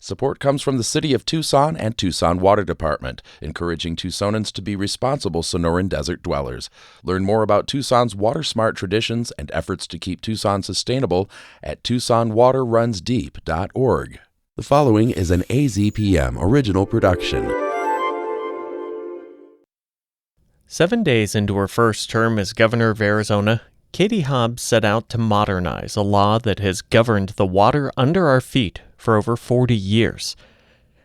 Support comes from the City of Tucson and Tucson Water Department, encouraging Tucsonans to be responsible Sonoran Desert dwellers. Learn more about Tucson's water-smart traditions and efforts to keep Tucson sustainable at TucsonWaterRunsDeep.org. The following is an AZPM original production. 7 days into her first term as governor of Arizona, Katie Hobbs set out to modernize a law that has governed the water under our feet for over 40 years.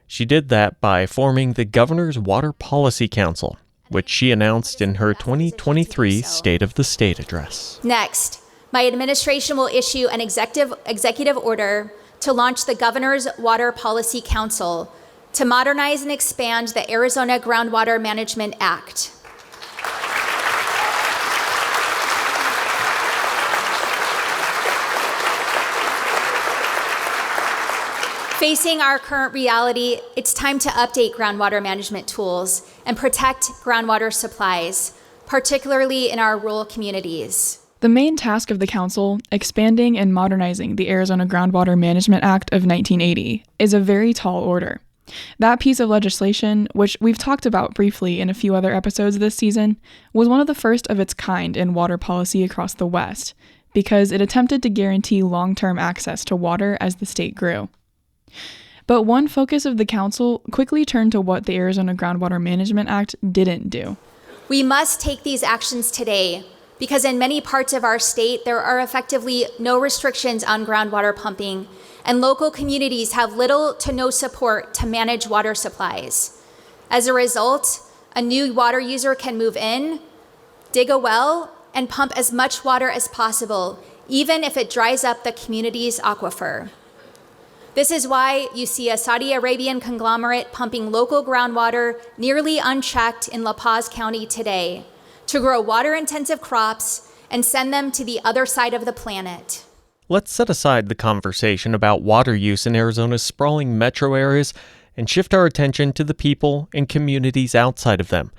She did that by forming the Governor's Water Policy Council, which she announced in her 2023 State of the State address. Next, my administration will issue an executive order to launch the Governor's Water Policy Council to modernize and expand the Arizona Groundwater Management Act. Facing our current reality, it's time to update groundwater management tools and protect groundwater supplies, particularly in our rural communities. The main task of the council, expanding and modernizing the Arizona Groundwater Management Act of 1980, is a very tall order. That piece of legislation, which we've talked about briefly in a few other episodes this season, was one of the first of its kind in water policy across the West, because it attempted to guarantee long-term access to water as the state grew. But one focus of the council quickly turned to what the Arizona Groundwater Management Act didn't do. We must take these actions today because in many parts of our state, there are effectively no restrictions on groundwater pumping, and local communities have little to no support to manage water supplies. As a result, a new water user can move in, dig a well, and pump as much water as possible, even if it dries up the community's aquifer. This is why you see a Saudi Arabian conglomerate pumping local groundwater nearly unchecked in La Paz County today to grow water-intensive crops and send them to the other side of the planet. Let's set aside the conversation about water use in Arizona's sprawling metro areas and shift our attention to the people and communities outside of them.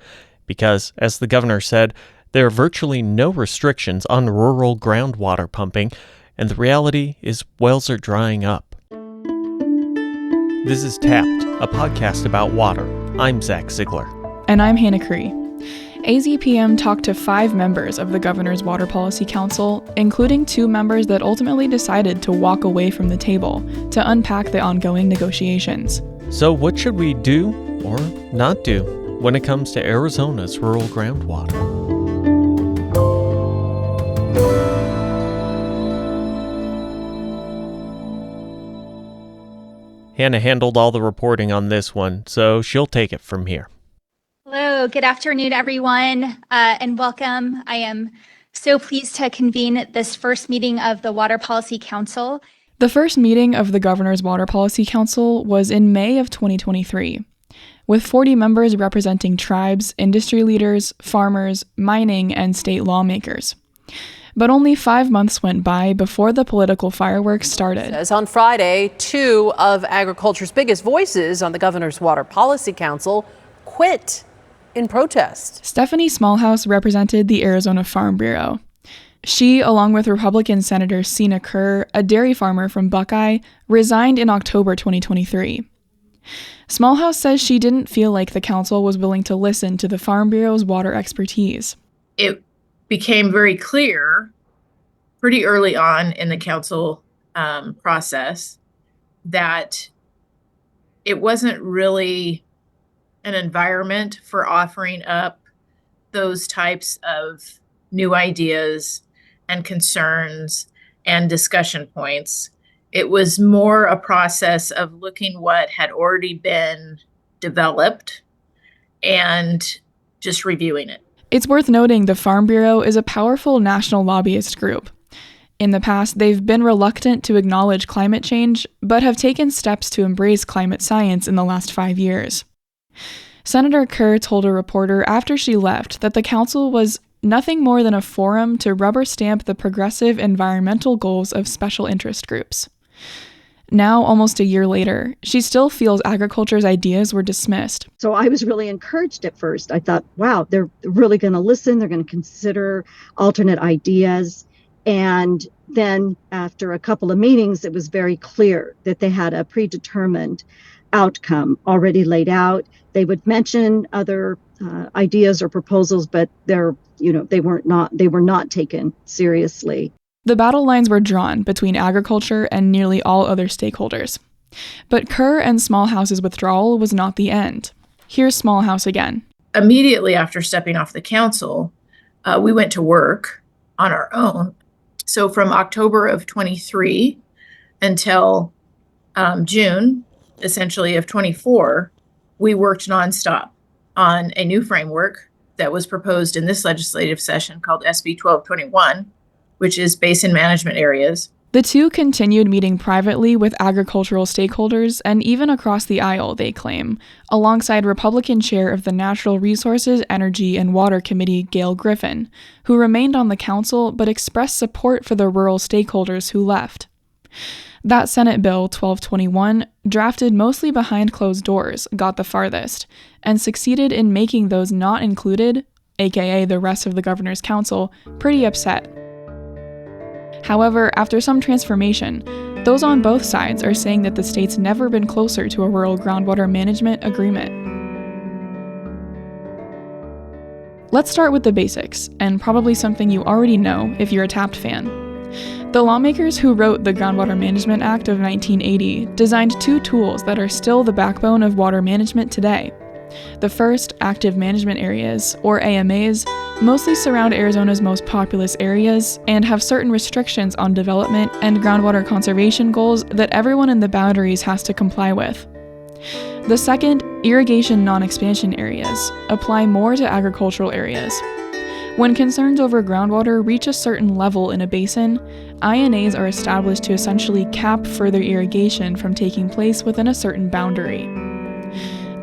Because, as the governor said, there are virtually no restrictions on rural groundwater pumping, and the reality is wells are drying up. This is Tapped, a podcast about water. I'm Zach Ziegler. And I'm Hannah Cree. AZPM talked to 5 members of the Governor's Water Policy Council, including 2 members that ultimately decided to walk away from the table to unpack the ongoing negotiations. So what should we do or not do when it comes to Arizona's rural groundwater? Hannah handled all the reporting on this one, so she'll take it from here. Hello, good afternoon, everyone, and welcome. I am so pleased to convene this first meeting of the Water Policy Council. The first meeting of the Governor's Water Policy Council was in May of 2023, with 40 members representing tribes, industry leaders, farmers, mining, and state lawmakers. But only 5 months went by before the political fireworks started. As on Friday, 2 of agriculture's biggest voices on the Governor's Water Policy Council quit in protest. Stephanie Smallhouse represented the Arizona Farm Bureau. She, along with Republican Senator Sina Kerr, a dairy farmer from Buckeye, resigned in October 2023. Smallhouse says she didn't feel like the council was willing to listen to the Farm Bureau's water expertise. It became very clear pretty early on in the council process that it wasn't really an environment for offering up those types of new ideas and concerns and discussion points. It was more a process of looking what had already been developed and just reviewing it. It's worth noting the Farm Bureau is a powerful national lobbyist group. In the past, they've been reluctant to acknowledge climate change, but have taken steps to embrace climate science in the last 5 years. Senator Kerr told a reporter after she left that the council was nothing more than a forum to rubber stamp the progressive environmental goals of special interest groups. Now, almost a year later, she still feels agriculture's ideas were dismissed. So I was really encouraged at first. I thought, wow, they're really going to listen. They're going to consider alternate ideas. And then after a couple of meetings, it was very clear that they had a predetermined outcome already laid out. They would mention other ideas or proposals, but they were not taken seriously. The battle lines were drawn between agriculture and nearly all other stakeholders. But Kerr and Smallhouse's withdrawal was not the end. Here's Smallhouse again. Immediately after stepping off the council, we went to work on our own. So from October of 23 until June, essentially, of 24, we worked nonstop on a new framework that was proposed in this legislative session called SB 1221, which is basin management areas. The two continued meeting privately with agricultural stakeholders and even across the aisle, they claim, alongside Republican chair of the Natural Resources, Energy, and Water Committee, Gail Griffin, who remained on the council but expressed support for the rural stakeholders who left. That Senate Bill 1221, drafted mostly behind closed doors, got the farthest, and succeeded in making those not included, aka the rest of the governor's council, pretty upset. However, after some transformation, those on both sides are saying that the state's never been closer to a rural groundwater management agreement. Let's start with the basics, and probably something you already know if you're a Taft fan. The lawmakers who wrote the Groundwater Management Act of 1980 designed two tools that are still the backbone of water management today. The first, active management areas, or AMAs, mostly surround Arizona's most populous areas and have certain restrictions on development and groundwater conservation goals that everyone in the boundaries has to comply with. The second, irrigation non-expansion areas, apply more to agricultural areas. When concerns over groundwater reach a certain level in a basin, INAs are established to essentially cap further irrigation from taking place within a certain boundary.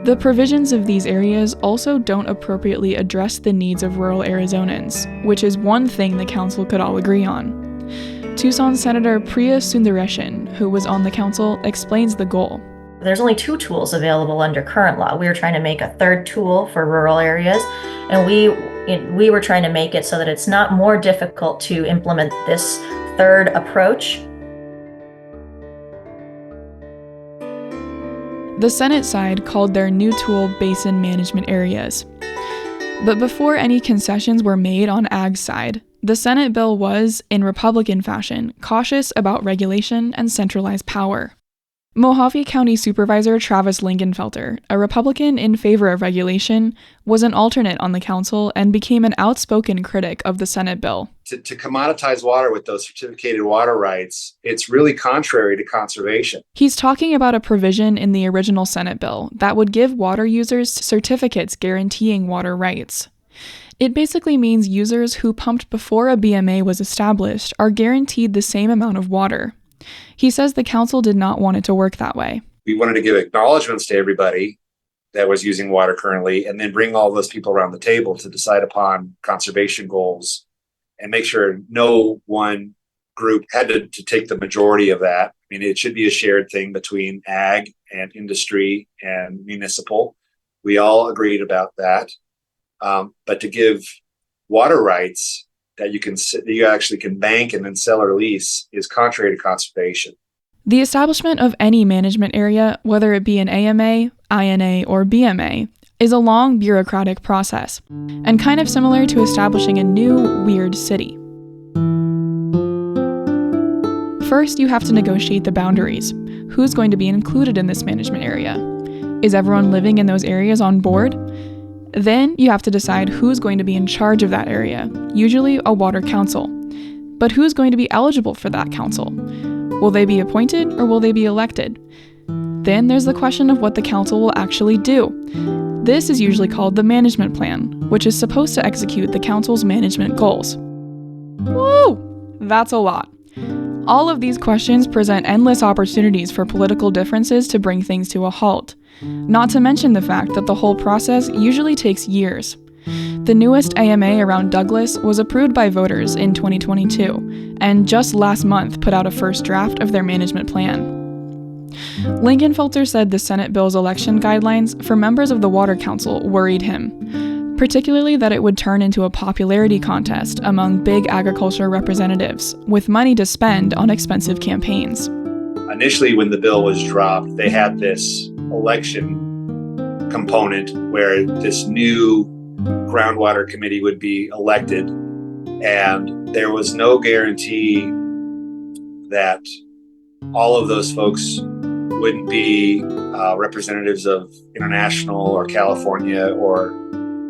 The provisions of these areas also don't appropriately address the needs of rural Arizonans, which is one thing the council could all agree on. Tucson Senator Priya Sundareshan, who was on the council, explains the goal. There's only two tools available under current law. We were trying to make a third tool for rural areas, and we were trying to make it so that it's not more difficult to implement this third approach. The Senate side called their new tool basin management areas. But before any concessions were made on Ag's side, the Senate bill was, in Republican fashion, cautious about regulation and centralized power. Mojave County Supervisor Travis Lingan, a Republican in favor of regulation, was an alternate on the council and became an outspoken critic of the Senate bill. To commoditize water with those certificated water rights, it's really contrary to conservation. He's talking about a provision in the original Senate bill that would give water users certificates guaranteeing water rights. It basically means users who pumped before a BMA was established are guaranteed the same amount of water. He says the council did not want it to work that way. We wanted to give acknowledgments to everybody that was using water currently, and then bring all those people around the table to decide upon conservation goals and make sure no one group had to take the majority of that. I mean, it should be a shared thing between ag and industry and municipal. We all agreed about that. But to give water rights that you actually can bank and then sell or lease is contrary to conservation. The establishment of any management area, whether it be an AMA, INA, or BMA, is a long bureaucratic process, and kind of similar to establishing a new, weird city. First, you have to negotiate the boundaries. Who's going to be included in this management area? Is everyone living in those areas on board? Then you have to decide who's going to be in charge of that area, usually a water council. But who's going to be eligible for that council? Will they be appointed or will they be elected? Then there's the question of what the council will actually do. This is usually called the management plan, which is supposed to execute the council's management goals. Woo! That's a lot. All of these questions present endless opportunities for political differences to bring things to a halt. Not to mention the fact that the whole process usually takes years. The newest AMA around Douglas was approved by voters in 2022, and just last month put out a first draft of their management plan. Lingan said the Senate bill's election guidelines for members of the Water Council worried him. particularly that it would turn into a popularity contest among big agriculture representatives with money to spend on expensive campaigns. Initially, when the bill was dropped, they had this election component where this new groundwater committee would be elected, and there was no guarantee that all of those folks wouldn't be representatives of international or California or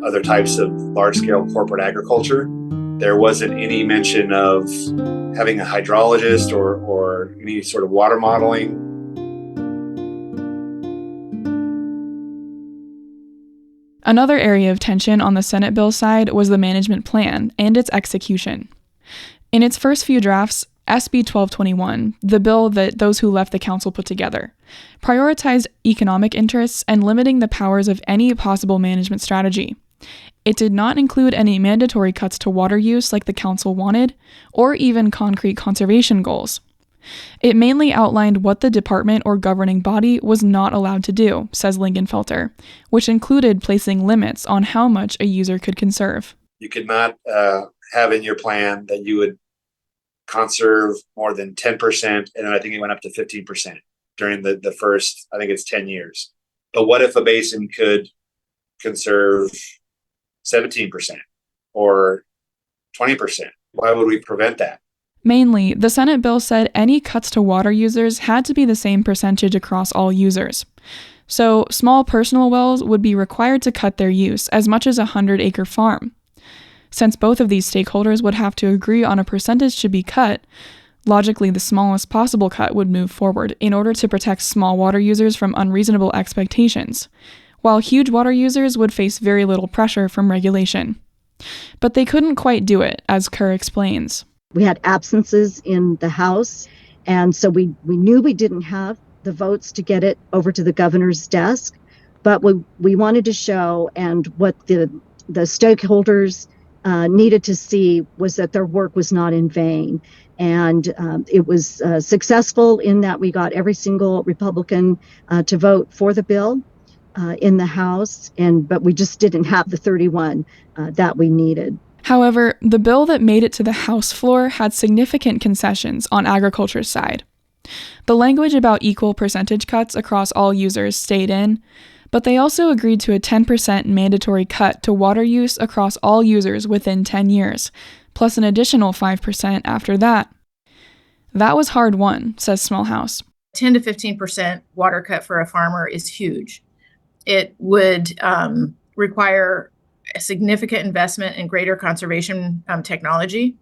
other types of large-scale corporate agriculture. There wasn't any mention of having a hydrologist or any sort of water modeling. Another area of tension on the Senate bill side was the management plan and its execution. In its first few drafts, SB 1221, the bill that those who left the council put together, prioritized economic interests and limiting the powers of any possible management strategy. It did not include any mandatory cuts to water use like the council wanted, or even concrete conservation goals. It mainly outlined what the department or governing body was not allowed to do, says Lingan, which included placing limits on how much a user could conserve. You could not have in your plan that you would conserve more than 10%, and then I think it went up to 15% during the first, I think it's 10 years. But what if a basin could conserve 17% or 20%? Why would we prevent that? Mainly, the Senate bill said any cuts to water users had to be the same percentage across all users. So, small personal wells would be required to cut their use as much as a 100-acre farm. Since both of these stakeholders would have to agree on a percentage to be cut, logically the smallest possible cut would move forward in order to protect small water users from unreasonable expectations, while huge water users would face very little pressure from regulation. But they couldn't quite do it, as Kerr explains. We had absences in the House, and so we knew we didn't have the votes to get it over to the governor's desk, but we wanted to show, and what the stakeholders needed to see was that their work was not in vain. And it was successful in that we got every single Republican to vote for the bill in the House, but we just didn't have the 31 that we needed. However, the bill that made it to the House floor had significant concessions on agriculture's side. The language about equal percentage cuts across all users stayed in, but they also agreed to a 10% mandatory cut to water use across all users within 10 years, plus an additional 5% after that. That was hard won, says Smallhouse. 10 to 15% water cut for a farmer is huge. It would require a significant investment in greater conservation technology.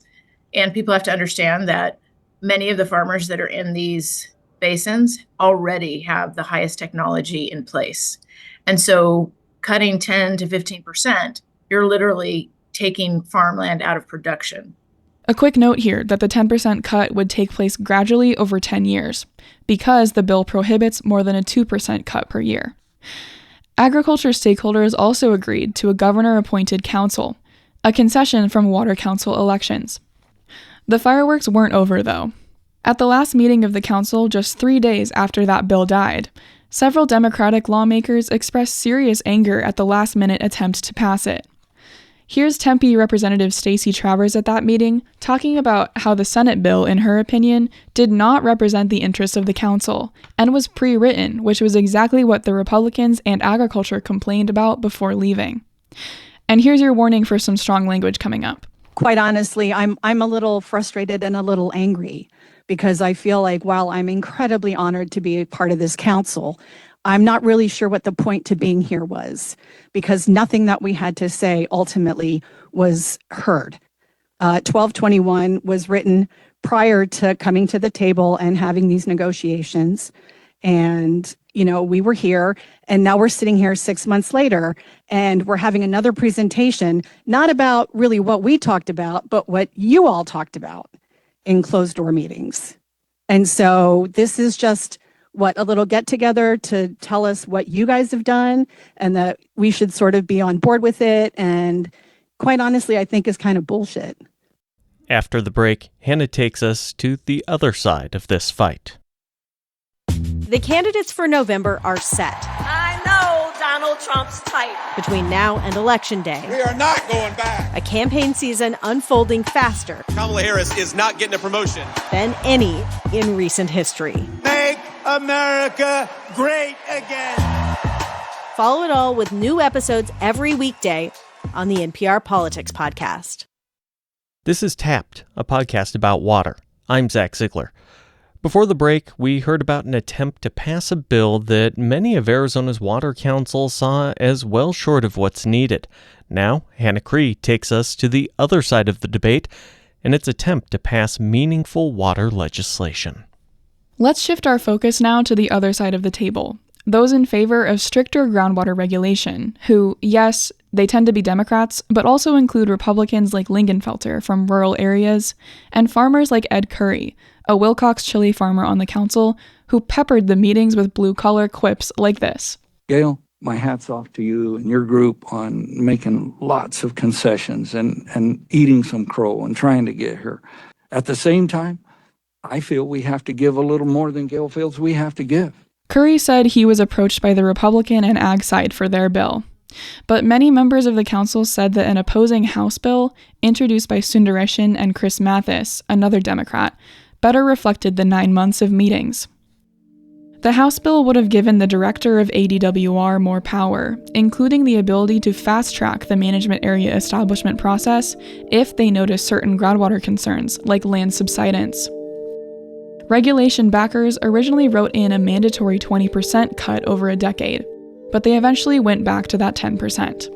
And people have to understand that many of the farmers that are in these basins already have the highest technology in place. And so cutting 10 to 15%, you're literally taking farmland out of production. A quick note here that the 10% cut would take place gradually over 10 years, because the bill prohibits more than a 2% cut per year. Agriculture stakeholders also agreed to a governor-appointed council, a concession from water council elections. The fireworks weren't over, though. At the last meeting of the council, just 3 days after that bill died, several Democratic lawmakers expressed serious anger at the last-minute attempt to pass it. Here's Tempe Representative Stacey Travers at that meeting talking about how the Senate bill, in her opinion, did not represent the interests of the council and was pre-written, which was exactly what the Republicans and agriculture complained about before leaving. And here's your warning for some strong language coming up. Quite honestly, I'm a little frustrated and a little angry because I feel like while I'm incredibly honored to be a part of this council, I'm not really sure what the point to being here was, because nothing that we had to say ultimately was heard. 1221 was written prior to coming to the table and having these negotiations. And, we were here, and now we're sitting here 6 months later, and we're having another presentation, not about really what we talked about, but what you all talked about in closed door meetings. And so this is just a little get together to tell us what you guys have done and that we should sort of be on board with it. And quite honestly, I think is kind of bullshit. After the break, Hannah takes us to the other side of this fight. The candidates for November are set. I know Donald Trump's type. Between now and Election Day, we are not going back. A campaign season unfolding faster. Kamala Harris is not getting a promotion Than any in recent history. Make America great again. Follow it all with new episodes every weekday on the NPR Politics Podcast. This is Tapped, a podcast about water. I'm Zach Ziegler. Before the break, we heard about an attempt to pass a bill that many of Arizona's water councils saw as well short of what's needed. Now, Hannah Cree takes us to the other side of the debate in its attempt to pass meaningful water legislation. Let's shift our focus now to the other side of the table. Those in favor of stricter groundwater regulation, who, yes, they tend to be Democrats, but also include Republicans like Lingan from rural areas, and farmers like Ed Curry, a Wilcox chili farmer on the council, who peppered the meetings with blue-collar quips like this. Gail, my hat's off to you and your group on making lots of concessions and eating some crow and trying to get here. At the same time, I feel we have to give a little more than Gail feels we have to give. Curry said he was approached by the Republican and Ag side for their bill. But many members of the council said that an opposing House bill, introduced by Sundaresan and Chris Mathis, another Democrat, better reflected the 9 months of meetings. The House bill would have given the director of ADWR more power, including the ability to fast-track the management area establishment process if they notice certain groundwater concerns, like land subsidence. Regulation backers originally wrote in a mandatory 20% cut over a decade, but they eventually went back to that 10%.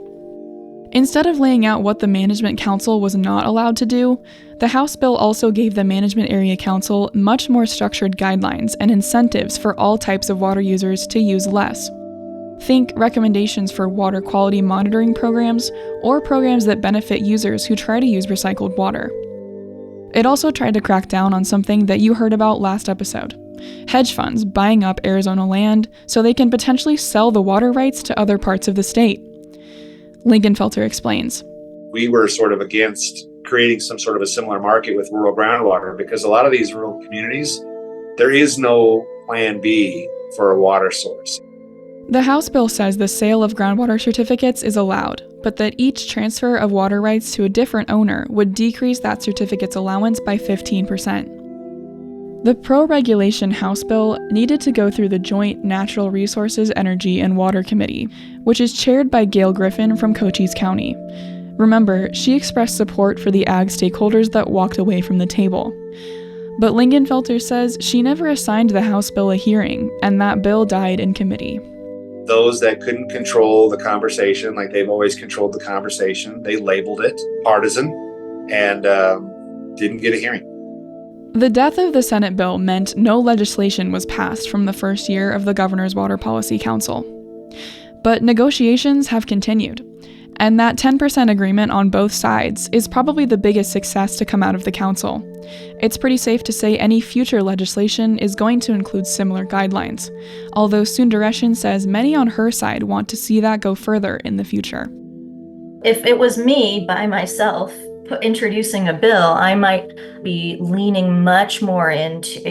Instead of laying out what the Management Council was not allowed to do, the House bill also gave the Management Area Council much more structured guidelines and incentives for all types of water users to use less. Think recommendations for water quality monitoring programs or programs that benefit users who try to use recycled water. It also tried to crack down on something that you heard about last episode: hedge funds buying up Arizona land so they can potentially sell the water rights to other parts of the state. Lingan explains. We were sort of against creating some sort of a similar market with rural groundwater because a lot of these rural communities, there is no plan B for a water source. The House bill says the sale of groundwater certificates is allowed, but that each transfer of water rights to a different owner would decrease that certificate's allowance by 15%. The pro-regulation House bill needed to go through the joint Natural Resources, Energy, and Water Committee, which is chaired by Gail Griffin from Cochise County. Remember, she expressed support for the ag stakeholders that walked away from the table. But Lingan says she never assigned the House bill a hearing, and that bill died in committee. Those that couldn't control the conversation, like they've always controlled the conversation, they labeled it partisan and didn't get a hearing. The death of the Senate bill meant no legislation was passed from the first year of the Governor's Water Policy Council. But negotiations have continued, and that 10% agreement on both sides is probably the biggest success to come out of the council. It's pretty safe to say any future legislation is going to include similar guidelines, although Sundaresan says many on her side want to see that go further in the future. If it was me by myself introducing a bill, I might be leaning much more into,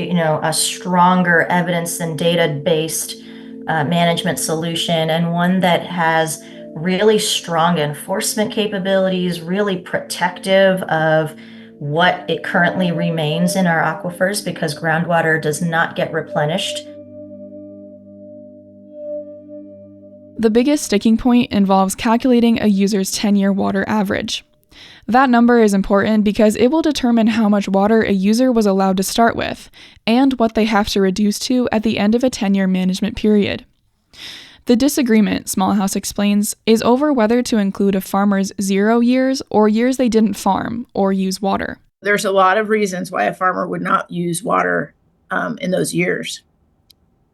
a stronger evidence and data-based management solution, and one that has really strong enforcement capabilities, really protective of what it currently remains in our aquifers, because groundwater does not get replenished. The biggest sticking point involves calculating a user's 10-year water average. That number is important because it will determine how much water a user was allowed to start with, and what they have to reduce to at the end of a 10-year management period. The disagreement, Smallhouse explains, is over whether to include a farmer's 0 years or years they didn't farm or use water. There's a lot of reasons why a farmer would not use water in those years.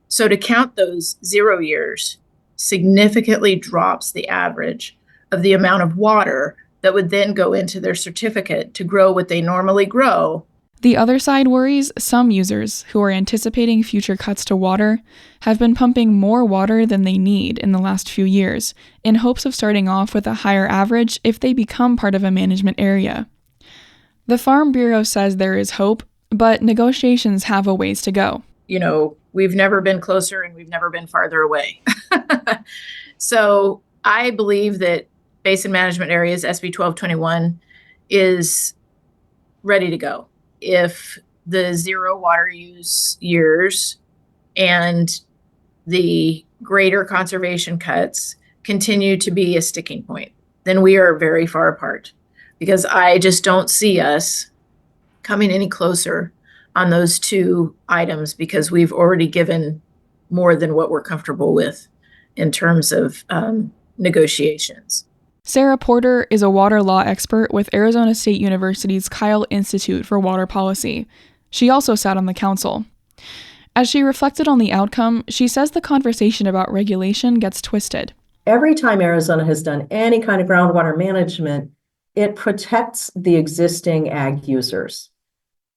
So to count those 0 years significantly drops the average of the amount of water that would then go into their certificate to grow what they normally grow. The other side worries some users who are anticipating future cuts to water have been pumping more water than they need in the last few years in hopes of starting off with a higher average if they become part of a management area. The Farm Bureau says there is hope, but negotiations have a ways to go. We've never been closer and we've never been farther away. So I believe that Basin Management Areas, SB 1221, is ready to go. If the zero water use years and the greater conservation cuts continue to be a sticking point, then we are very far apart, because I just don't see us coming any closer on those two items, because we've already given more than what we're comfortable with in terms of negotiations. Sarah Porter is a water law expert with Arizona State University's Kyle Institute for Water Policy. She also sat on the council. As she reflected on the outcome, she says the conversation about regulation gets twisted. Every time Arizona has done any kind of groundwater management, it protects the existing ag users.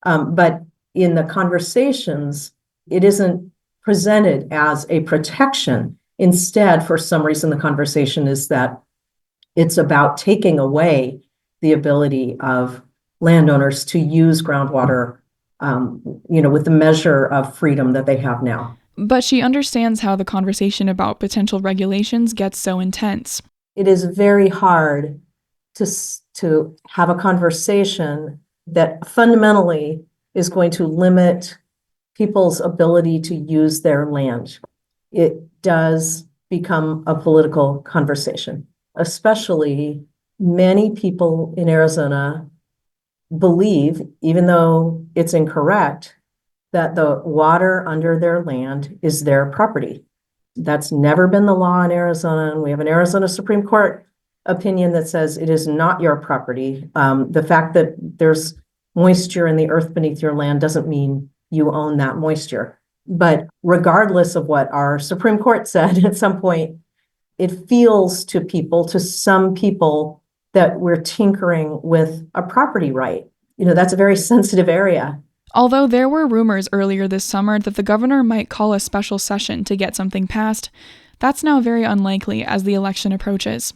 But in the conversations, it isn't presented as a protection. Instead, for some reason, the conversation is that it's about taking away the ability of landowners to use groundwater, with the measure of freedom that they have now. But she understands how the conversation about potential regulations gets so intense. It is very hard to have a conversation that fundamentally is going to limit people's ability to use their land. It does become a political conversation. Especially many people in Arizona believe, even though it's incorrect, that the water under their land is their property. That's never been the law in Arizona. And we have an Arizona Supreme Court opinion that says it is not your property. The fact that there's moisture in the earth beneath your land doesn't mean you own that moisture. But regardless of what our Supreme Court said at some point, it feels to some people, that we're tinkering with a property right. That's a very sensitive area. Although there were rumors earlier this summer that the governor might call a special session to get something passed, that's now very unlikely as the election approaches.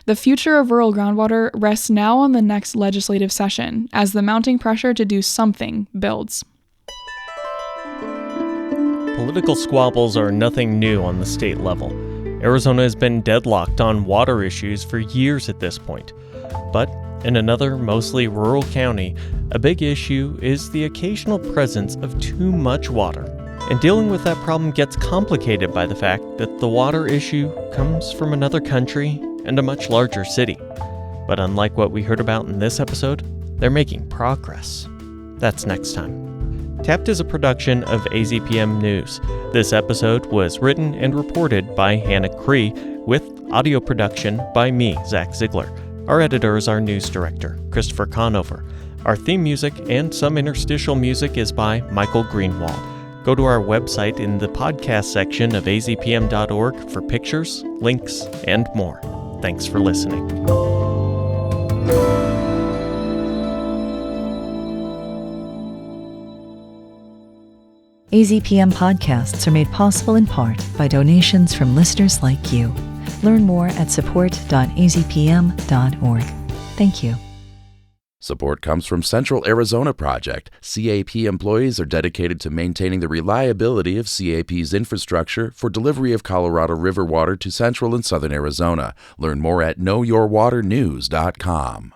The future of rural groundwater rests now on the next legislative session, as the mounting pressure to do something builds. Political squabbles are nothing new on the state level. Arizona has been deadlocked on water issues for years at this point. But in another, mostly rural county, a big issue is the occasional presence of too much water. And dealing with that problem gets complicated by the fact that the water issue comes from another country and a much larger city. But unlike what we heard about in this episode, they're making progress. That's next time. Tapped is a production of AZPM News. This episode was written and reported by Hannah Cree, with audio production by me, Zach Ziegler. Our editor is our news director, Christopher Conover. Our theme music and some interstitial music is by Michael Greenwald. Go to our website in the podcast section of azpm.org for pictures, links, and more. Thanks for listening. AZPM podcasts are made possible in part by donations from listeners like you. Learn more at support.azpm.org. Thank you. Support comes from Central Arizona Project. CAP employees are dedicated to maintaining the reliability of CAP's infrastructure for delivery of Colorado River water to central and southern Arizona. Learn more at knowyourwaternews.com.